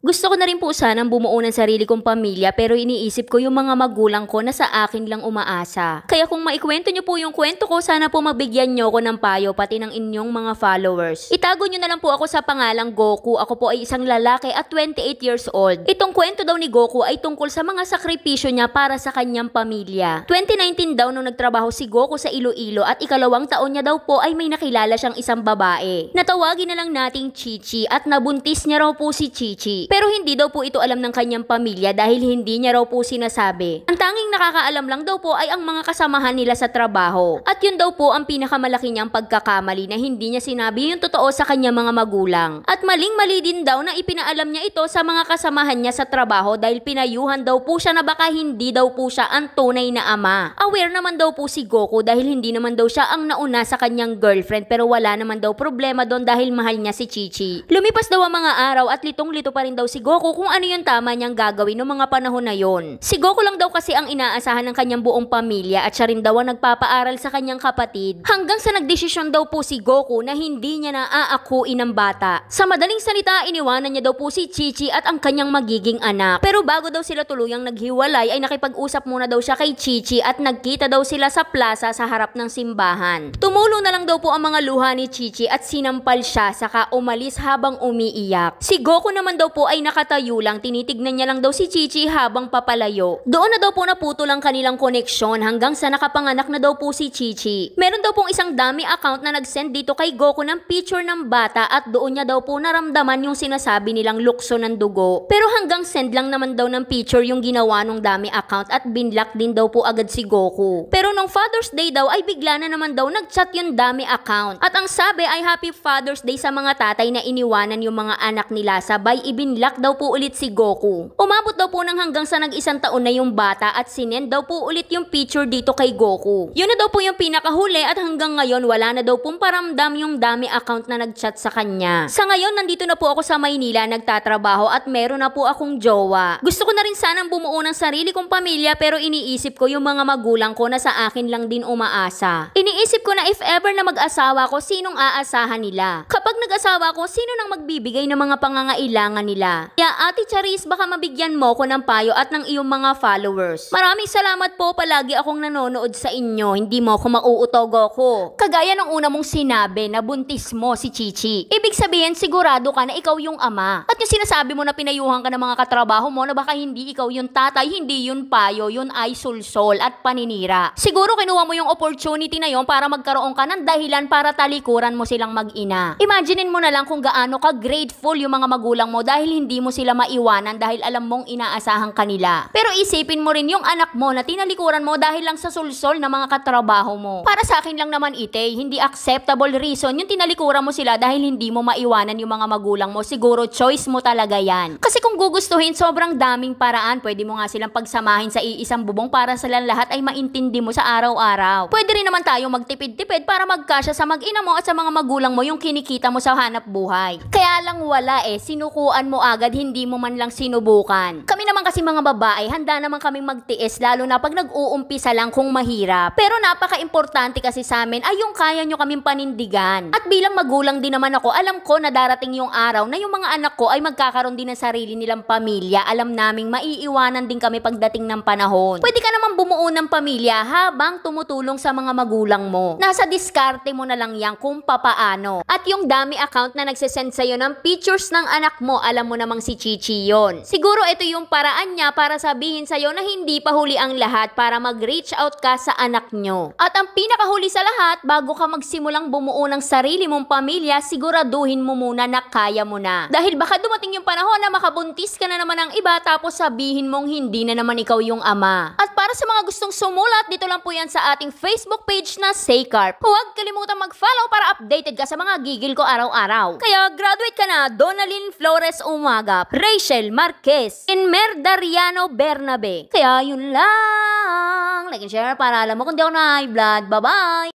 Gusto ko na rin po sanang bumuo ng sarili kong pamilya pero iniisip ko yung mga magulang ko na sa akin lang umaasa. Kaya kung maikwento nyo po yung kwento ko, sana po mabigyan nyo ko ng payo pati ng inyong mga followers. Itago nyo na lang po ako sa pangalang Goku. Ako po ay isang lalaki at 28 years old. Itong kwento daw ni Goku ay tungkol sa mga sakripisyo niya para sa kanyang pamilya. 2019 daw nung nagtrabaho si Goku sa Iloilo at ikalawang taon niya daw po ay may nakilala siyang isang babae. Natawagin na lang nating Chichi at nabuntis niya raw po si Chichi. Pero hindi daw po ito alam ng kanyang pamilya dahil hindi niya raw po sinasabi. Ang tanging nakakaalam lang daw po ay ang mga kasamahan nila sa trabaho. At yun daw po ang pinakamalaki niyang pagkakamali na hindi niya sinabi yung totoo sa kanyang mga magulang. At maling-mali din daw na ipinaalam niya ito sa mga kasamahan niya sa trabaho dahil pinayuhan daw po siya na baka hindi daw po siya ang tunay na ama. Aware naman daw po si Goku dahil hindi naman daw siya ang nauna sa kanyang girlfriend pero wala naman daw problema doon dahil mahal niya si Chichi. Lumipas daw ang mga araw at litong-lito pa rin daw si Goku kung ano yung tama niyang gagawin noong mga panahon na yon. Si Goku lang daw kasi ang inaasahan ng kanyang buong pamilya at siya rin daw ang nagpapaaral sa kanyang kapatid hanggang sa nagdesisyon daw po si Goku na hindi niya na aakuin ang bata. Sa madaling salita, iniwanan niya daw po si Chichi at ang kanyang magiging anak. Pero bago daw sila tuluyang naghiwalay ay nakipag-usap muna daw siya kay Chichi at nagkita daw sila sa plaza sa harap ng simbahan. Tumulo na lang daw po ang mga luha ni Chichi at sinampal siya saka umalis habang umiiyak. Si Goku naman daw po ay nakatayo lang, tinitignan niya lang daw si Chichi habang papalayo. Doon na daw po naputol ang kanilang koneksyon hanggang sa nakapanganak na daw po si Chichi. Meron daw pong isang dummy account na nag-send dito kay Goku ng picture ng bata at doon niya daw po naramdaman yung sinasabi nilang lukso ng dugo. Pero hanggang send lang naman daw ng picture yung ginawa ng dummy account at binlock din daw po agad si Goku. Pero nung Father's Day daw ay bigla na naman daw nag-chat yung dummy account. At ang sabi ay Happy Father's Day sa mga tatay na iniwanan yung mga anak nila, sabay ibinlock daw po ulit si Goku. Umabot daw po nang hanggang sa nag-isang taon na yung bata at sinend daw po ulit yung picture dito kay Goku. Yun na daw po yung pinakahuli at hanggang ngayon wala na daw pong paramdam yung dummy account na nag-chat sa kanya. Sa ngayon nandito na po ako sa Maynila nagtatrabaho at meron na po akong jowa. Gusto ko na rin sanang bumuo ng sarili kong pamilya pero iniisip ko yung mga magulang ko na sa akin lang din umaasa. Iniisip ko na if ever na mag-asawa ko, sinong aasahan nila? Kapag nag-asawa ko, sino nang magbibigay ng mga pangangailangan nila? Kaya Ate Charis, baka mabigyan mo ko ng payo at ng iyong mga followers. Maraming salamat po, palagi akong nanonood sa inyo. Hindi mo ako mauutog ako. Kagaya ng una mong sinabi na buntis mo si Chichi. Ibig sabihin sigurado ka na ikaw yung ama. At yung sinasabi mo na pinayuhan ka ng mga katrabaho mo na baka hindi ikaw yung tatay, hindi yun payo, yun ay sulsol at paninira. Siguro kinuha mo yung opportunity na yon para magkaroon ka ng dahilan para talikuran mo silang mag-ina. Imaginein mo na lang kung gaano ka grateful yung mga magulang mo dahil hindi mo sila maiwanan dahil alam mong inaasahan kanila. Pero isipin mo rin yung anak mo na tinalikuran mo dahil lang sa sulsol na mga katrabaho mo. Para sa akin lang naman hindi acceptable reason yung tinalikuran mo sila dahil hindi mo maiwanan yung mga magulang mo. Siguro choice mo talaga yan. Kasi kung gugustuhin, sobrang daming paraan. Pwede mo nga silang pagsamahin sa iisang bubong para silang lahat ay maintindi mo sa araw-araw. Pwede rin naman tayong magtipid-tipid para magkasya sa mag-ina mo at sa mga magulang mo yung kinikita mo sa hanap buhay. Kaya lang wala sinukuan mo agad, hindi mo man lang sinubukan. Kami naman kasi mga babae, handa naman kaming magtiis lalo na pag nag-uumpisa lang kung mahirap. Pero napaka-importante kasi sa amin ay yung kaya nyo kaming panindigan. At bilang magulang din naman ako, alam ko na darating yung araw na yung mga anak ko ay magkakaroon din ng sarili nilang pamilya. Alam naming maiiwanan din kami pagdating ng panahon. Pwede ka naman bumuo ng pamilya habang tumutulong sa mga magulang mo. Nasa diskarte mo na lang yan kung papaano. At yung dummy account na nagsesend sa'yo ng pictures ng anak mo, alam mo namang si Chichi yon. Siguro ito yung paraan niya para sabihin sa'yo na hindi pa huli ang lahat para mag-reach out ka sa anak nyo. At ang pinakahuli sa lahat, bago ka magsimulang bumuo ng sarili mong pamilya, siguraduhin mo muna na kaya mo na. Dahil baka dumating yung panahon na makabuntis ka na naman ng iba tapos sabihin mong hindi na naman ikaw yung ama. At para sa mga gustong sumulat, dito lang po yan sa ating Facebook page na Saycarp. Huwag kalimutan mag-follow para updated ka sa mga gigil ko araw-araw. Kaya graduate ka na, Donalyn Flores Umaga, Rachel Marquez, Inmer Dariano Bernabe. Kaya yun lang. Like and share para alam mo kung di ako na high blood. Bye-bye!